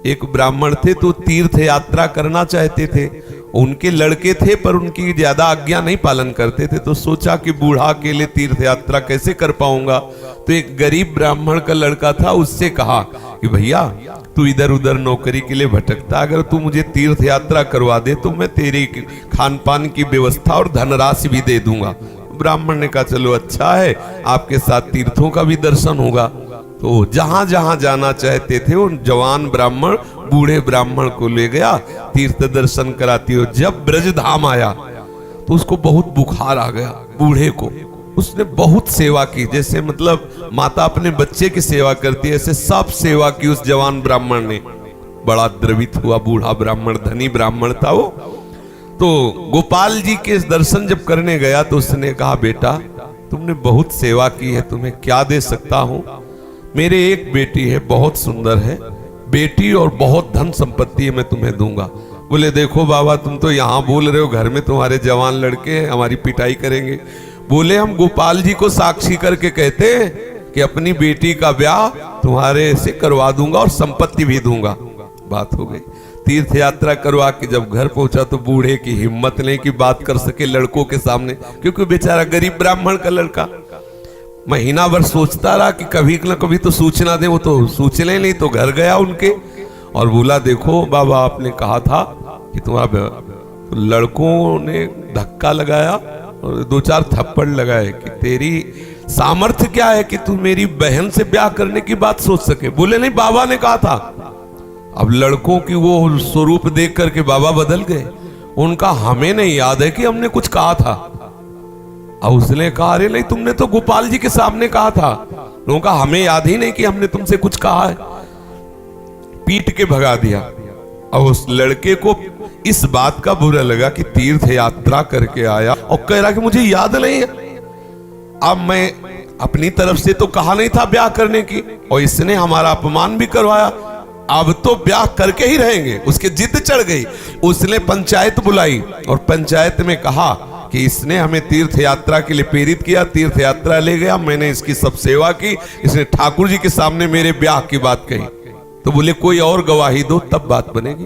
एक ब्राह्मण थे तो तीर्थ यात्रा करना चाहते थे, उनके लड़के थे पर उनकी ज्यादा आज्ञा नहीं पालन करते थे, तो सोचा कि बूढ़ा अकेले तीर्थ यात्रा कैसे कर पाऊंगा। तो एक गरीब ब्राह्मण का लड़का था, उससे कहा कि भैया तू इधर उधर नौकरी के लिए भटकता, अगर तू मुझे तीर्थ यात्रा करवा दे तो मैं तेरी खान पान की व्यवस्था और धनराशि भी दे दूंगा। ब्राह्मण ने कहा चलो अच्छा है, आपके साथ तीर्थों का भी दर्शन होगा। तो जहां जहां जाना चाहते थे उन जवान ब्राह्मण बूढ़े ब्राह्मण को ले गया, तीर्थ दर्शन कराती हो। जब ब्रजधाम आया तो उसको बहुत बुखार आ गया बूढ़े को। उसने बहुत सेवा की, जैसे मतलब माता अपने बच्चे की सेवा करती है, ऐसे सब सेवा की उस जवान ब्राह्मण ने। बड़ा द्रवित हुआ बूढ़ा ब्राह्मण, धनी ब्राह्मण था वो। तो गोपाल जी के दर्शन जब करने गया तो उसने कहा बेटा तुमने बहुत सेवा की है, तुम्हें क्या दे सकता हूं? मेरे एक बेटी है, बहुत सुंदर है बेटी और बहुत धन संपत्ति है, मैं तुम्हें दूंगा। बोले देखो बाबा तुम तो यहाँ बोल रहे हो, घर में तुम्हारे जवान लड़के हैं, हमारी पिटाई करेंगे। बोले हम गोपाल जी को साक्षी करके कहते हैं कि अपनी बेटी का ब्याह तुम्हारे से करवा दूंगा और संपत्ति भी दूंगा। बात हो गई। तीर्थ यात्रा करवा के जब घर पहुंचा तो बूढ़े की हिम्मत नहीं कि बात कर सके लड़कों के सामने, क्योंकि बेचारा गरीब ब्राह्मण का लड़का। महीना भर सोचता रहा कि कभी न कभी तो सूचना दे, वो तो सूचना नहीं। तो घर गया उनके और बोला देखो बाबा आपने कहा था कि तुम्हारा, तो लड़कों ने धक्का लगाया और 2-4 थप्पड़ लगाए कि तेरी सामर्थ्य क्या है कि तू मेरी बहन से ब्याह करने की बात सोच सके। बोले नहीं बाबा ने कहा था। अब लड़कों की वो स्वरूप देख करके बाबा बदल गए। उनका हमें नहीं याद है कि हमने कुछ कहा था। अब उसने कहा अरे नहीं तुमने तो गोपाल जी के सामने कहा था। लोगों का हमें याद ही नहीं कि हमने तुमसे कुछ कहा है। पीट के भगा दिया। अब उस लड़के को इस बात का बुरा लगा कि तीर्थ यात्रा करके आया और कह रहा कि मुझे याद नहीं है। अब मैं अपनी तरफ से तो कहा नहीं था ब्याह करने की, और इसने हमारा अपमान भी करवाया, अब तो ब्याह करके ही रहेंगे। उसके जिद चढ़ गई। उसने पंचायत बुलाई और पंचायत में कहा कि इसने हमें तीर्थ यात्रा के लिए प्रेरित किया, तीर्थ यात्रा ले गया, मैंने इसकी सब सेवा की, इसने ठाकुर जी के सामने मेरे ब्याह की बात कही। तो बोले कोई और गवाही दो तब बात बनेगी।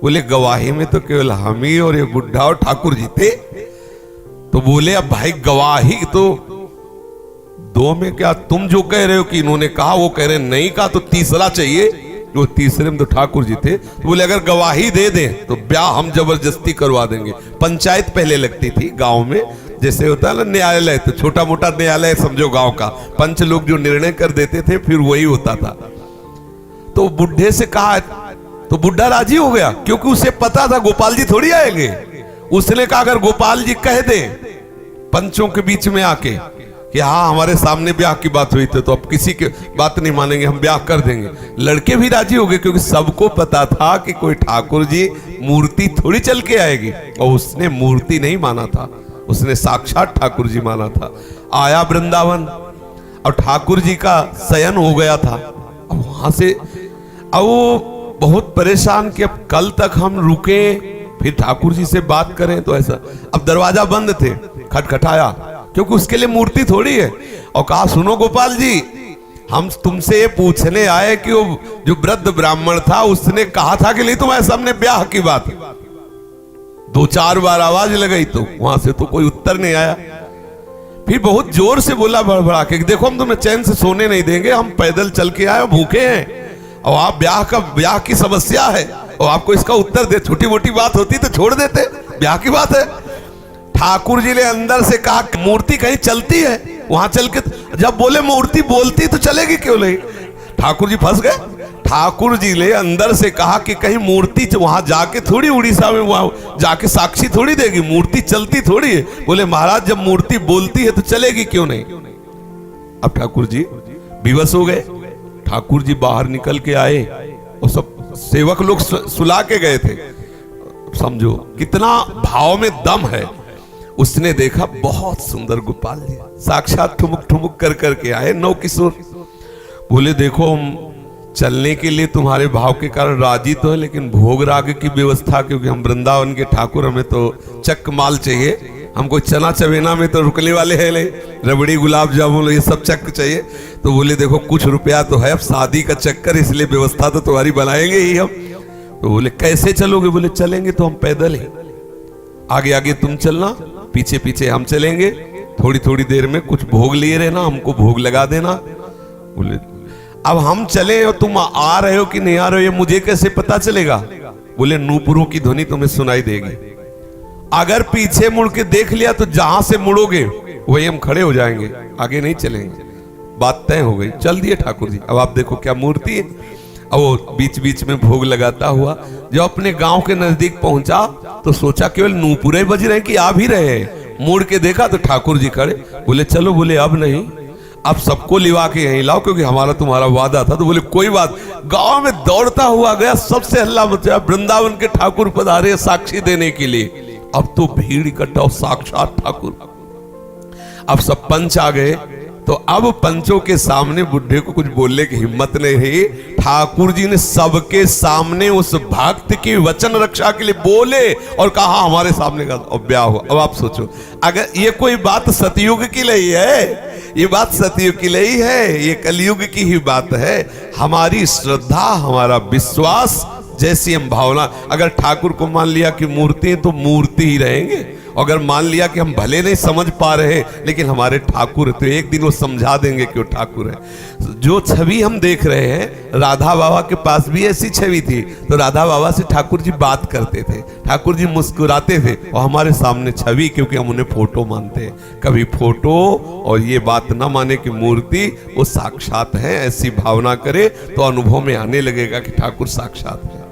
बोले गवाही में तो केवल हम ही और ये बुढ़ा और ठाकुर जी थे। तो बोले अब भाई गवाही तो दो में क्या, तुम जो कह रहे हो कि इन्होंने कहा वो कह रहे नहीं कहा, तो तीसरा चाहिए। वो तीसरे में तो ठाकुर जी थे। तो बोले अगर गवाही दे दें तो ब्याह हम जबरदस्ती करवा देंगे। पंचायत पहले लगती थी गांव में, जैसे होता है ना न्यायालय, तो छोटा मोटा न्यायालय समझो गांव का। पंच लोग जो निर्णय कर देते थे फिर वही होता था। तो बुढ़े से कहा तो बुढ़ा राजी हो गया, क्योंकि उसे पता था गोपाल जी थोड़ी आएंगे। उसने कहा अगर गोपाल जी कह दे पंचों के बीच में आके कि हाँ हमारे सामने ब्याह की बात हुई थी, तो अब किसी की बात नहीं मानेंगे, हम ब्याह कर देंगे। लड़के भी राजी हो गए, क्योंकि सबको पता था कि कोई ठाकुर जी मूर्ति थोड़ी चल के आएगी। और उसने मूर्ति नहीं माना था, उसने साक्षात ठाकुर जी माना था। आया वृंदावन और ठाकुर जी का शयन हो गया था। अब वहां से अब वो बहुत परेशान कि अब कल तक हम रुके फिर ठाकुर जी से बात करें, तो ऐसा। अब दरवाजा बंद थे, खटखटाया, क्योंकि उसके लिए मूर्ति थोड़ी है। और कहा सुनो गोपाल जी, हम तुमसे ये पूछने आए कि वो जो वृद्ध ब्राह्मण था उसने कहा था कि नहीं तुम्हारे सामने ब्याह की बात। 2-4 बार आवाज लगाई तो वहां से तो कोई उत्तर नहीं आया। फिर बहुत जोर से बोला भड़बड़ा के, देखो हम तुम्हें चैन से सोने नहीं देंगे, हम पैदल चल के आए, भूखे हैं, और आप ब्याह की समस्या है और आपको इसका उत्तर दे। छोटी मोटी बात होती तो छोड़ देते, ब्याह की बात है। ठाकुर जी ने अंदर से कहा मूर्ति कहीं चलती है, वहां चल के, जब बोले मूर्ति बोलती तो चलेगी क्यों नहीं। ठाकुर जी फंस गए। ठाकुर जी ने अंदर से कहा कि कहीं मूर्ति वहां जाके थोड़ी उड़ीसा में वहां जाके साक्षी थोड़ी देगी, मूर्ति चलती थोड़ी है। बोले महाराज जब मूर्ति बोलती है तो चलेगी क्यों नहीं। अब ठाकुर जी विवश हो गए। ठाकुर जी बाहर निकल के आए और सब सेवक लोग सुला के गए थे। समझो कितना भाव में दम है। उसने देखा बहुत सुंदर गोपाल जी साक्षात ठुमुक ठुमुक कर करके आए, नौ किशोर। बोले देखो हम चलने के लिए तुम्हारे भाव के कारण राजी तो है, लेकिन भोग राग की व्यवस्था, क्योंकि हम वृंदावन के ठाकुर, हमें तो चक माल चाहिए, हमको चना चवेना में तो रुकने वाले हैं नहीं, रबड़ी गुलाब जामुन ये सब चक्कर चाहिए। तो बोले देखो कुछ रुपया तो है, अब शादी का चक्कर, इसलिए व्यवस्था तो तुम्हारी बनाएंगे ही हम। तो बोले कैसे चलोगे? बोले चलेंगे तो हम पैदल ही, आगे आगे तुम चलना, पीछे पीछे हम चलेंगे, थोड़ी थोड़ी देर में कुछ भोग लिए रहना, हमको भोग लगा देना। बोले अब हम चले और तुम आ रहे हो कि नहीं आ रहे हो ये मुझे कैसे पता चलेगा? बोले नूपुरों की ध्वनि तुम्हें सुनाई देगी, अगर पीछे मुड़ के देख लिया तो जहां से मुड़ोगे वही हम खड़े हो जाएंगे, आगे नहीं चलेंगे। बात तय हो गई, चल दिए ठाकुर जी। अब आप देखो क्या मूर्ति है। अब वो बीच बीच में भोग लगाता हुआ जब अपने गांव के नजदीक पहुंचा तो सोचा केवल नूपुरे बज रहे कि आ भी रहे हैं। मुड़ के देखा तो ठाकुर जी खड़े। बोले चलो, बोले अब नहीं, अब सबको लिवा के यहीं लाओ क्योंकि हमारा तुम्हारा वादा था। तो बोले कोई बात। गांव में दौड़ता हुआ गया, सबसे हल्ला मचा, वृंदावन के ठाकुर पधारे साक्षी देने के लिए। अब तो भीड़ इकट्ठा हो, साक्षात ठाकुर। अब सब पंच आ गए, तो अब पंचों के सामने बुढ़े को कुछ बोलने की हिम्मत नहीं रही। ठाकुर जी ने सबके सामने उस भक्त की वचन रक्षा के लिए बोले और कहा हमारे सामने का ब्याह हो। अब आप सोचो, अगर ये कोई बात सतयुग की नहीं है, ये बात सतयुग की नहीं है, ये कलयुग की ही बात है। हमारी श्रद्धा, हमारा विश्वास, जैसी हम भावना, अगर ठाकुर को मान लिया कि मूर्ति है तो मूर्ति ही रहेंगे, अगर मान लिया कि हम भले नहीं समझ पा रहे लेकिन हमारे ठाकुर है तो एक दिन वो समझा देंगे कि वो ठाकुर है। जो छवि हम देख रहे हैं, राधा बाबा के पास भी ऐसी छवि थी। तो राधा बाबा से ठाकुर जी बात करते थे, ठाकुर जी मुस्कुराते थे और हमारे सामने छवि, क्योंकि हम उन्हें फोटो मानते हैं। कभी फोटो और ये बात ना माने कि मूर्ति वो साक्षात है, ऐसी भावना करे तो अनुभव में आने लगेगा कि ठाकुर साक्षात है।